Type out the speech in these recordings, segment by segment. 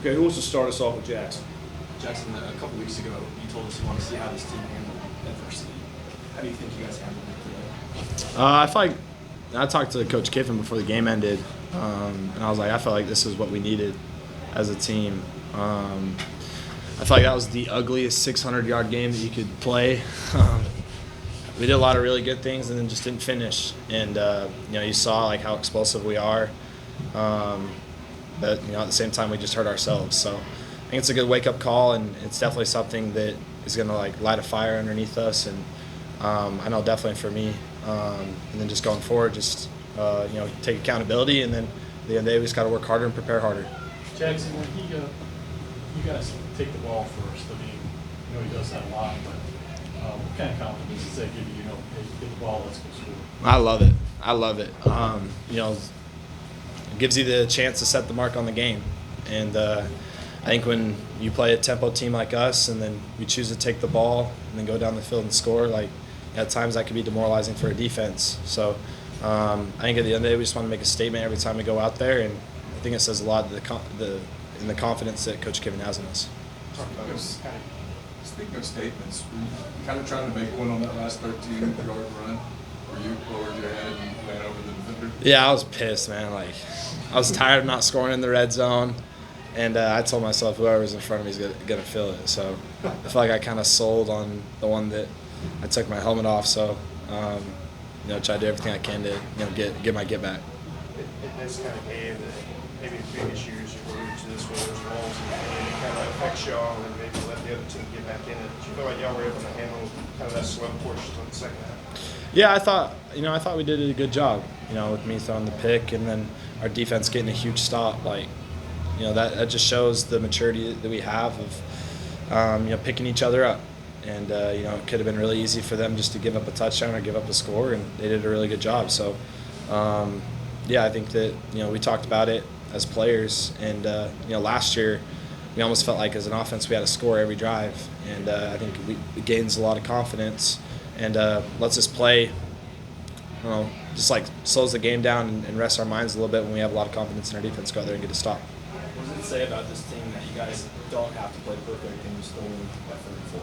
Okay, who wants to start us off with Jaxson? Jaxson, a couple weeks ago, you told us you want to see how this team handled adversity. How do you think you guys handled it today? I feel like I talked to Coach Kiffin before the game ended, and I was like, I felt like this is what we needed as a team. I feel like that was the ugliest 600-yard game that you could play. We did a lot of really good things and then just didn't finish. And you saw like how explosive we are, but at the same time we just hurt ourselves. So I think it's a good wake-up call, and it's definitely something that is going to like light a fire underneath us. And I know definitely for me. And then just going forward, just take accountability, and then at the end of the day, we just got to work harder and prepare harder. Jaxson, when you guys take the ball first, I mean, he does that a lot, but what kind of confidence does that give you? Hey, get the ball, let's go score. I love it. I love it. It gives you the chance to set the mark on the game, and I think when you play a tempo team like us, and then we choose to take the ball and then go down the field and score, like. At times that can be demoralizing for a defense. So I think at the end of the day, we just want to make a statement every time we go out there, and I think it says a lot in the confidence that Coach Kiffin has in us. Speaking of statements, were you kind of trying to make one on that last 13-yard run where you lowered your head and ran over the defender? Yeah, I was pissed, man. Like, I was tired of not scoring in the red zone, and I told myself whoever's in front of me is going to feel it. So I feel like I kind of sold on the one that I took my helmet off, so try to do everything I can to get my get back. In this kind of game, maybe the biggest years you were to this where there's rolls and it kind of affects y'all, and maybe let the other team get back in it. Do you feel like y'all were able to handle kind of that slow portion in the second half? Yeah, I thought we did a good job. With me throwing the pick and then our defense getting a huge stop. Like, that just shows the maturity that we have of picking each other up. And, it could have been really easy for them just to give up a touchdown or give up a score, and they did a really good job. So, I think that, we talked about it as players. And, last year we almost felt like as an offense we had to score every drive. And I think we gains a lot of confidence and lets us play, just like slows the game down and rests our minds a little bit when we have a lot of confidence in our defense, go out there and get a stop. What does it say about this team that you guys don't have to play perfect and you still win by 34?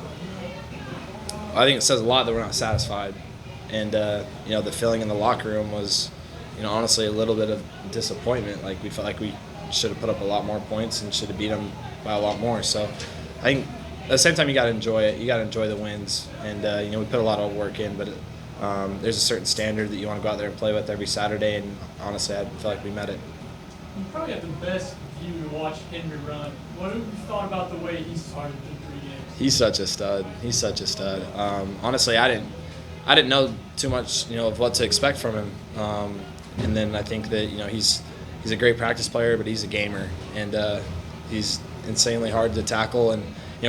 I think it says a lot that we're not satisfied, and the feeling in the locker room was, honestly a little bit of disappointment. Like we felt like we should have put up a lot more points and should have beat them by a lot more. So I think at the same time you got to enjoy it. You got to enjoy the wins, and we put a lot of work in, but there's a certain standard that you want to go out there and play with every Saturday, and honestly I feel like we met it. You probably got the best view to watch Henry run. What have you thought about the way he started the 3 games? He's such a stud. Honestly, I didn't know too much, of what to expect from him. And then I think that he's a great practice player, but he's a gamer, and he's insanely hard to tackle. And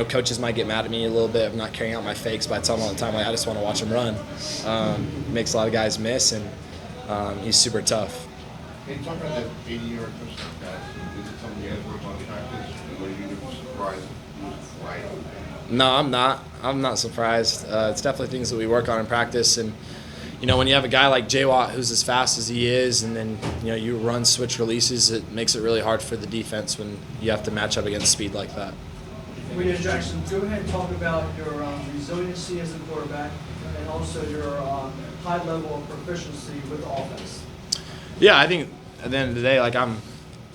coaches might get mad at me a little bit of not carrying out my fakes, but I tell them all the time, like, I just want to watch him run. Makes a lot of guys miss, and he's super tough. Can you talk about that 80-yard touchdown pass? Is it something you guys work on practice? Or you were surprised it was right? No, I'm not. I'm not surprised. It's definitely things that we work on in practice. And, when you have a guy like J. Watt who's as fast as he is, and then, you run switch releases, it makes it really hard for the defense when you have to match up against speed like that. William Jaxson, go ahead and talk about your resiliency as a quarterback and also your high level of proficiency with the offense. Yeah, I think at the end of the day, like I'm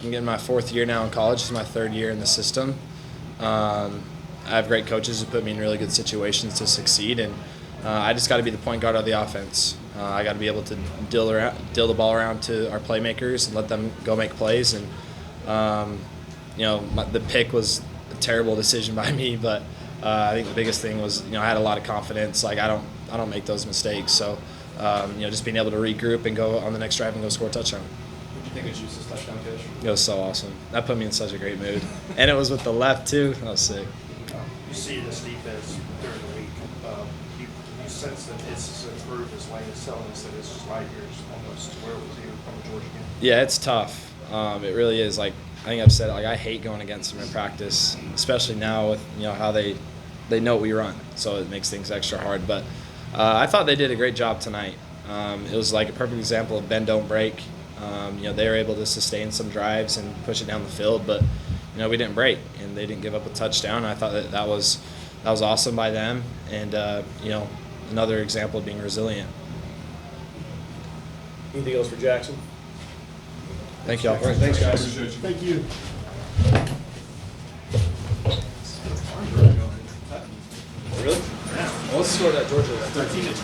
getting my 4th year now in college. This is my 3rd year in the system. I have great coaches who put me in really good situations to succeed, and I just got to be the point guard of the offense. I got to be able to deal the ball around to our playmakers and let them go make plays. And the pick was a terrible decision by me, but I think the biggest thing was I had a lot of confidence. Like I don't make those mistakes, so. Just being able to regroup and go on the next drive and go score a touchdown. What do you think of Juice's touchdown catch? It was so awesome. That put me in such a great mood. And it was with the left, too. That was sick. You see this defense during the week. You sense that it's improved, as Lane is telling us, that it's just light years almost where it was even from the Georgia game. Yeah, it's tough. It really is. Like I think I've said, like I hate going against them in practice, especially now with how they know what we run, so it makes things extra hard. But I thought they did a great job tonight. It was like a perfect example of bend, don't break. They were able to sustain some drives and push it down the field, but we didn't break and they didn't give up a touchdown. I thought that was awesome by them, and another example of being resilient. Anything else for Jaxson? Thank y'all. All right, thanks, guys. Appreciate you. Thank you. Really? Well, let's score that Georgia. 13-2.